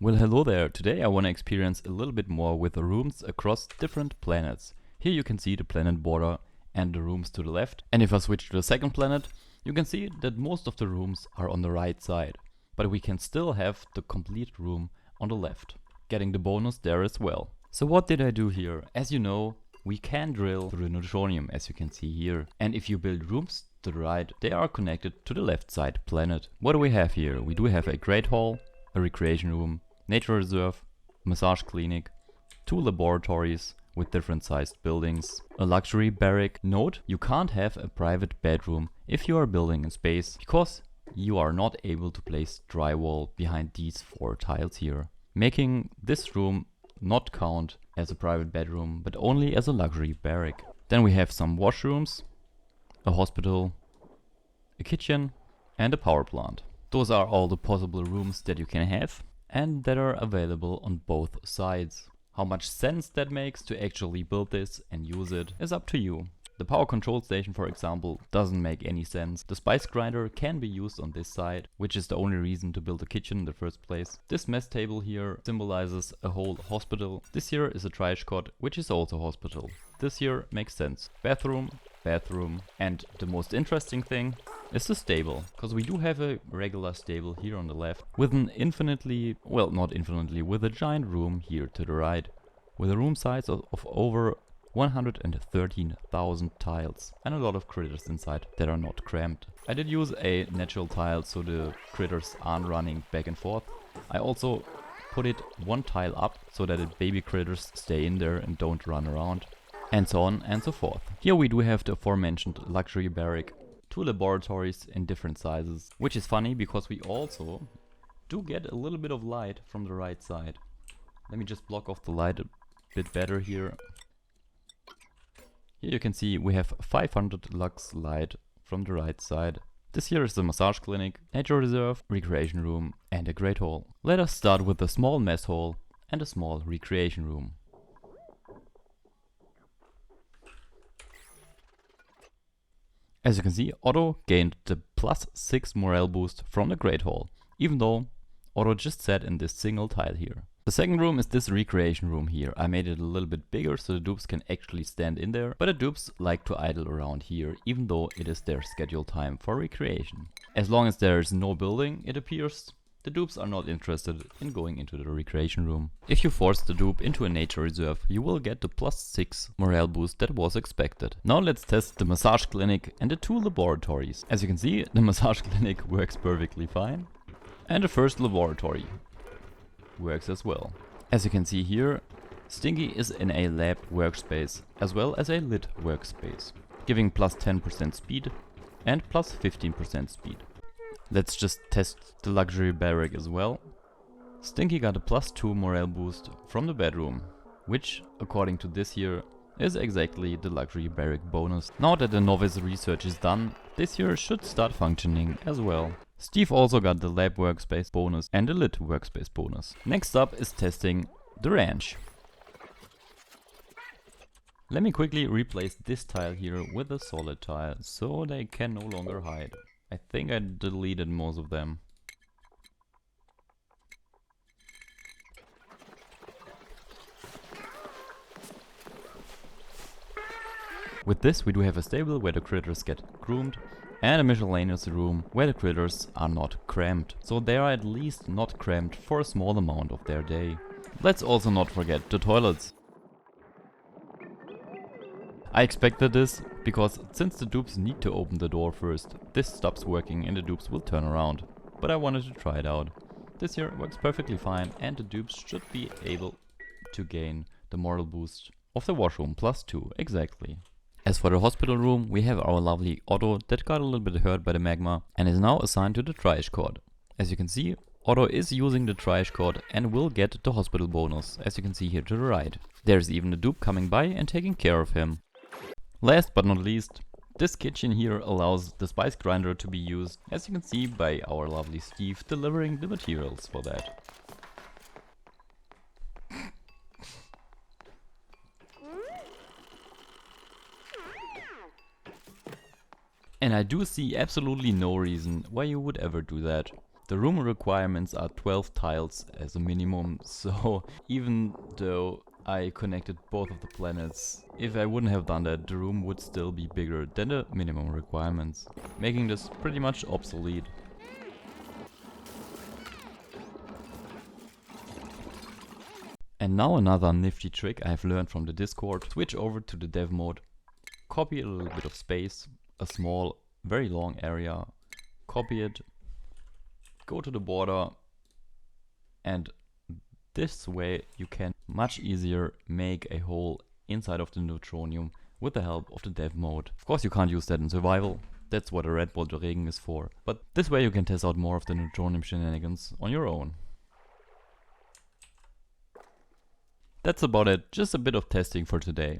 Well, hello there. Today I want to experience a little bit more with the rooms across different planets. Here you can see the planet border and the rooms to the left. And if I switch to the second planet, you can see that most of the rooms are on the right side. But we can still have the complete room on the left, getting the bonus there as well. So what did I do here? As you know, we can drill through the neutronium, as you can see here. And if you build rooms to the right, they are connected to the left side planet. What do we have here? We do have a great hall, a recreation room, nature reserve, massage clinic, 2 laboratories with different sized buildings, a luxury barrack. Note, you can't have a private bedroom if you are building in space, because you are not able to place drywall behind these 4 tiles here, making this room not count as a private bedroom, but only as a luxury barrack. Then we have some washrooms, a hospital, a kitchen and a power plant. Those are all the possible rooms that you can have and that are available on both sides. How much sense that makes to actually build this and use it is up to you. The power control station, for example, doesn't make any sense. The spice grinder can be used on this side, which is the only reason to build a kitchen in the first place. This mess table here symbolizes a whole hospital. This here is a triage cot, which is also a hospital. This here makes sense. Bathroom, bathroom, and the most interesting thing is the stable, because we do have a regular stable here on the left with an infinitely, well, not infinitely, with a giant room here to the right, with a room size of over 113,000 tiles and a lot of critters inside that are not cramped. I did use a natural tile so the critters aren't running back and forth. I also put it 1 tile up so that the baby critters stay in there and don't run around, and so on and so forth. Here we do have the aforementioned luxury barrack, 2 laboratories in different sizes, which is funny because we also do get a little bit of light from the right side. Let me just block off the light a bit better here. Here you can see we have 500 lux light from the right side. This here is the massage clinic, nature reserve, recreation room and a great hall. Let us start with a small mess hall and a small recreation room. As you can see, Otto gained the +6 morale boost from the great hall, even though Otto just sat in this single tile here. The second room is this recreation room here. I made it a little bit bigger so the dupes can actually stand in there, but the dupes like to idle around here, even though it is their scheduled time for recreation. As long as there is no building, it appears, the dupes are not interested in going into the recreation room. If you force the dupe into a nature reserve, you will get the +6 morale boost that was expected. Now let's test the massage clinic and the 2 laboratories. As you can see, the massage clinic works perfectly fine, and the first laboratory works as well. As you can see here, Stinky is in a lab workspace as well as a lit workspace, giving +10% speed and +15% speed. Let's just test the luxury barrack as well. Stinky got a +2 morale boost from the bedroom, which, according to this here, is exactly the luxury barrack bonus. Now that the novice research is done, this here should start functioning as well. Steve also got the lab workspace bonus and the lit workspace bonus. Next up is testing the ranch. Let me quickly replace this tile here with a solid tile so they can no longer hide. I think I deleted most of them. With this we do have a stable where the critters get groomed and a miscellaneous room where the critters are not cramped. So they are at least not cramped for a small amount of their day. Let's also not forget the toilets. I expected this because since the dupes need to open the door first, this stops working and the dupes will turn around. But I wanted to try it out. This here works perfectly fine and the dupes should be able to gain the moral boost of the washroom +2 exactly. As for the hospital room, we have our lovely Otto that got a little bit hurt by the magma and is now assigned to the triage cot. As you can see, Otto is using the triage cot and will get the hospital bonus, as you can see here to the right. There's even a dupe coming by and taking care of him. Last but not least, this kitchen here allows the spice grinder to be used, as you can see by our lovely Steve delivering the materials for that. And I do see absolutely no reason why you would ever do that. The room requirements are 12 tiles as a minimum, so even though I connected both of the planets, if I wouldn't have done that, the room would still be bigger than the minimum requirements, making this pretty much obsolete. And now another nifty trick I've learned from the Discord. Switch over to the dev mode, copy a little bit of space, a small, very long area, copy it, go to the border, and this way you can much easier make a hole inside of the neutronium with the help of the dev mode. Of course you can't use that in survival, that's what a Red Bull Regen is for, but this way you can test out more of the neutronium shenanigans on your own. That's about it, just a bit of testing for today.